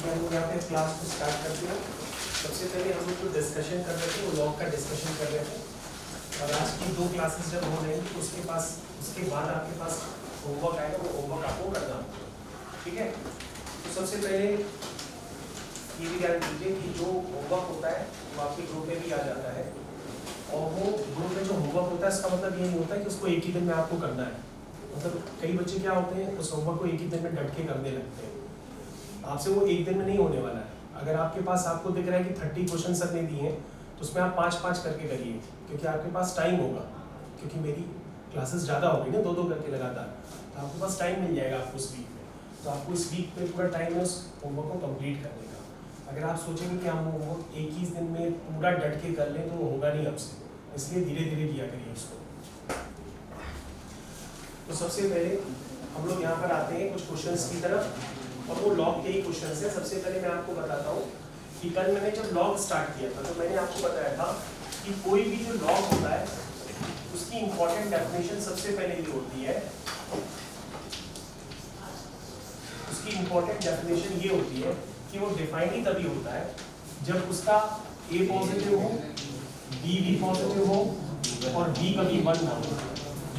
हम लोग यहाँ पे क्लास को स्टार्ट करते हैं। सबसे पहले हम लोग जो डिस्कशन कर रहे थे वो लॉग का डिस्कशन कर रहे थे, और आज की 2 क्लासेस जब हो रही तो उसके बाद आपके पास होमवर्क आएगा, वो होमवर्क आपको करना होगा, ठीक है। तो सबसे पहले ये भी ध्यान दीजिए कि जो होमवर्क होता है वो आपके ग्रुप में भी आ जाता है, और वो ग्रुप में जो होमवर्क होता है इसका मतलब ये नहीं होता है कि उसको एक ही दिन में आपको करना है। मतलब कई बच्चे क्या होते हैं उस होमवर्क को एक ही दिन में डट के करने लगते हैं, आपसे वो एक दिन में नहीं होने वाला है। अगर आपके पास आपको दिख रहा है कि 30 क्वेश्चन सर ने दिए हैं तो उसमें आप 5-5 करके करिए, क्योंकि आपके पास टाइम होगा, क्योंकि मेरी क्लासेस ज़्यादा हो गई ना, 2-2 करके लगातार, तो आपके पास टाइम मिल जाएगा आपको उस वीक में। तो आपको इस वीक में पूरा टाइम है उस होमवर्क को कंप्लीट करने का। अगर आप सोचेंगे कि हम होमवर्क एक ही दिन में पूरा डट के कर लें तो वो होगा नहीं आपसे, इसलिए धीरे धीरे किया करिए उसको। तो सबसे पहले हम लोग यहाँ पर आते हैं कुछ क्वेश्चंस की तरफ, और वो लॉग के ही क्वेश्चंस हैं। सबसे पहले मैं आपको बताता हूँ कि कल मैंने जब लॉग स्टार्ट किया था तो मैंने आपको बताया था कि कोई भी जो लॉग होता है उसकी इंपॉर्टेंट डेफिनेशन सबसे पहले ये होती है, उसकी इंपॉर्टेंट डेफिनेशन ये होती है कि वो डिफाइन ही तभी होता है जब उसका ए पॉजिटिव हो, बी भी पॉजिटिव हो, और बी कभी 1 ना हो।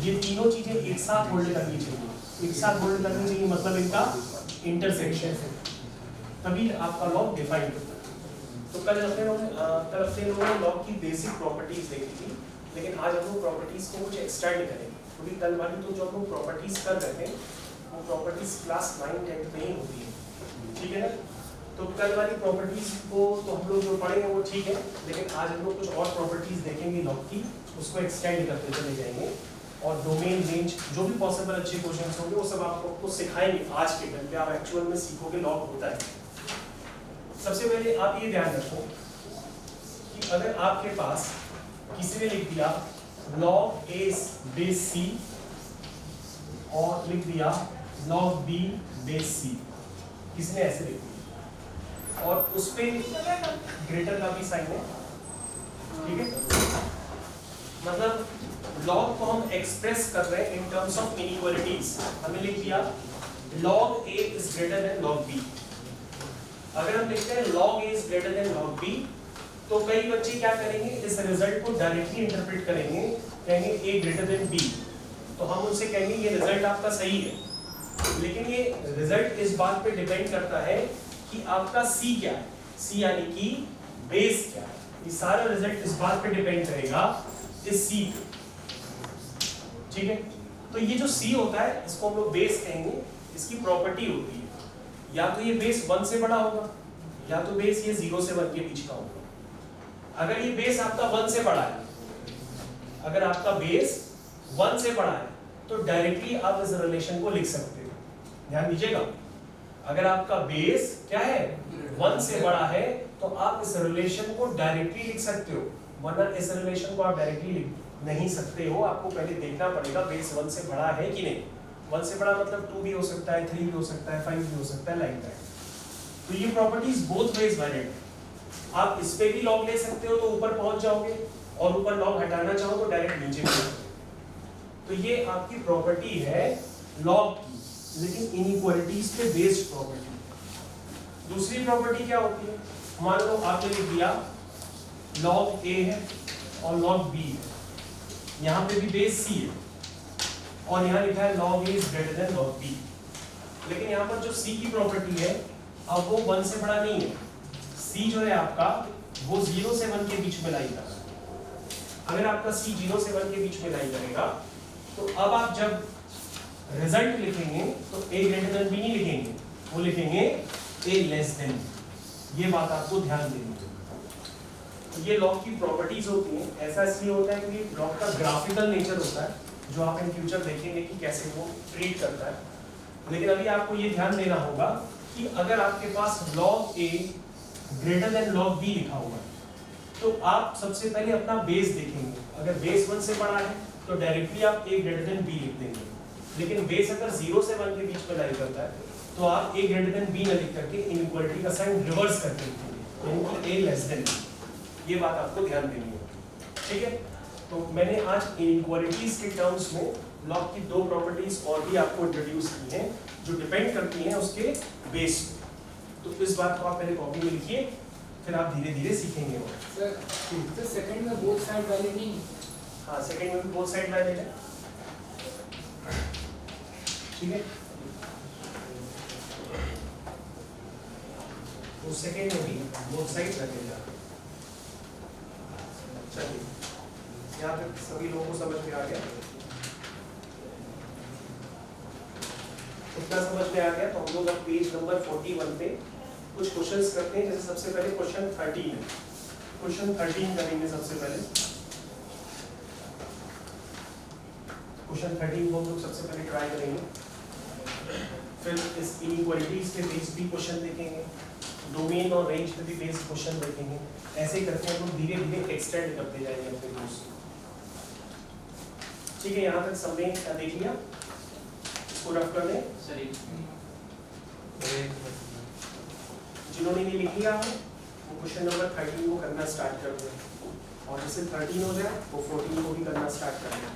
ये तीनों चीजें एक साथ होल्ड करनी चाहिए। एक साथ होल्ड करनी चाहिए मतलब इनका इंटरसेक्शन, तभी आपका लॉग डिफाइन होता है। तो कल अपने लोगों ने लॉग की बेसिक प्रॉपर्टीज देखी थी, लेकिन आज हम लोग प्रॉपर्टीज को कुछ एक्सटेंड करेंगे, क्योंकि कल वाली तो जो हम लोग प्रॉपर्टीज कर रहे थे वो प्रॉपर्टीज क्लास 9-10 में ही होती है, ठीक है ना। तो कल वाली प्रॉपर्टीज को तो हम लोग जो पढ़ेंगे वो ठीक है, लेकिन आज हम लोग कुछ और प्रॉपर्टीज देखेंगे लॉग की, उसको एक्सटेंड करते चले जाएंगे, और डोमेन रेंज जो भी पॉसिबल अच्छे क्वेश्चंस होंगे वो सब आपको सिखाएंगे आज के दिन पे, आप एक्चुअल में सीखोगे लॉग होता है। सबसे पहले आप ये ध्यान रखो कि अगर आपके पास किसी ने लिख दिया log A बेस C और लिख दिया log B बेस C, किसी ने ऐसे लिख दिया और उस पे ग्रेटर का भी साइन है, ठीक है। मतलब log को हम एक्सप्रेस कर रहे हैं इन टर्म्स ऑफ इनइक्वालिटीज। हमने लिख दिया log A is greater than log B। अगर हम लिखते हैं log A is greater than log B, तो कई बच्चे क्या करेंगे, इस रिजल्ट को डायरेक्टली इंटरप्रेट करेंगे, कहेंगे A ग्रेटर देन B, तो हम उनसे कहेंगे ये रिजल्ट आपका सही है, लेकिन ये रिजल्ट इस बात पे डिपेंड करता है कि आपका C क्या है, C यानी कि बेस क्या है। ये सारा रिजल्ट इस बात पे डिपेंड करेगा इस C पे, ठीक है। तो ये जो C होता है इसको हम लोग बेस कहेंगे, इसकी प्रॉपर्टी होती है या तो ये बेस 1 से बड़ा होगा या तो बेस ये 0 से 1 के बीच का होगा। अगर ये बेस आपका 1 से बड़ा है, अगर आपका बेस 1 से बड़ा है तो डायरेक्टली आप इस रिलेशन को लिख सकते हो। ध्यान दीजिएगा, अगर आपका बेस क्या है 1 से बड़ा है तो आप इस रिलेशन को डायरेक्टली लिख सकते हो, वरना इस रिलेशन को आप डायरेक्टली लिख नहीं सकते हो। आपको पहले देखना पड़ेगा बेस 1 से बड़ा है कि नहीं। 1 से बड़ा मतलब 2 भी हो सकता है, 3 भी हो सकता है, 5 भी हो सकता है, लाइक दैट। तो ये प्रॉपर्टीज बोथ वेज वैलिड है। आप इस पे भी लॉग ले सकते हो तो ऊपर पहुंच जाओगे, और ऊपर लॉग हटाना चाहो तो डायरेक्ट नीचे भी। तो ये आपकी प्रॉपर्टी है लॉग की, लेकिन इनइक्वालिटीज पे बेस्ड प्रॉपर्टी। दूसरी प्रॉपर्टी क्या होती है, मान लो आपने लिख दिया log A है और log B है, यहाँ पे भी बेस C है और यहाँ लिखा है log A is greater than log B, लेकिन यहाँ पर जो C की प्रॉपर्टी है अब वो 1 से बड़ा नहीं है। C जो है आपका वो 0 से 1 के बीच में लाई कर रहा है। अगर आपका C 0 से 1 के बीच में लाई करेगा तो अब आप जब रिजल्ट लिखेंगे तो A ग्रेटर देन B नहीं लिखेंगे, वो लिखेंगे A लेस देन। ये बात आपको ध्यान देनी है। तो ये लॉग की प्रॉपर्टीज होती हैं। ऐसा इसलिए होता है क्योंकि लॉग का ग्राफिकल नेचर होता है, जो आप इन फ्यूचर देखेंगे कि कैसे वो ट्रीट करता है। लेकिन अभी आपको ये ध्यान देना होगा कि अगर आपके पास log A greater than log B लिखा हुआ है तो आप सबसे पहले अपना बेस देखेंगे। अगर बेस 1 से बड़ा है तो डायरेक्टली आप A ग्रेटर देन B लिख देंगे, लेकिन बेस अगर 0 से 1 के बीच में लाई करता है तो आप A ग्रेटर देन B न लिख करके इनइक्वालिटी का साइन रिवर्स करके लिखेंगे, यानी कि A लेस देन B। ये बात आपको ध्यान देनी है, ठीक है। तो मैंने आज इनइक्वालिटीज के टर्म्स में लॉग की 2 प्रॉपर्टीज और भी आपको इंट्रोड्यूस की हैं जो डिपेंड करती हैं उसके बेस पे। तो इस बात को आप पहले कॉपी में लिखिए, फिर आप धीरे धीरे सीखेंगे वो। सर सेकंड में बोथ साइड वैलिड नहीं? हाँ, सेकंड में भी बोथ साइड वैलिड है, ठीक है। तो सेकंड में भी बोथ साइड वैलिड है। चलिए, यहाँ तक सभी लोगों को समझ में आ गया? इतना समझ में आ गया तो हम लोग अब पेज नंबर 41 पे कुछ क्वेश्चंस करते हैं। जैसे सबसे पहले क्वेश्चन 13 करेंगे। सबसे पहले क्वेश्चन 13 को हम लोग सबसे पहले ट्राई करेंगे, फिर इस इनइक्वालिटीज पे बेस्ड भी क्वेश्चन देखेंगे, डोमेन और रेंज पे भी बेस्ड क्वेश्चन देखेंगे। ऐसे ही करके हम लोग धीरे धीरे एक्सटेंड करते जाएंगे अपने कोर्स। ठीक है, यहाँ तक सबने क्या देख लिया? इसको रफ कर दें। जिन्होंने ये लिख लिया है वो क्वेश्चन नंबर 13 को करना स्टार्ट कर दें, और जैसे 13 हो जाए वो 14 को भी करना स्टार्ट कर दें।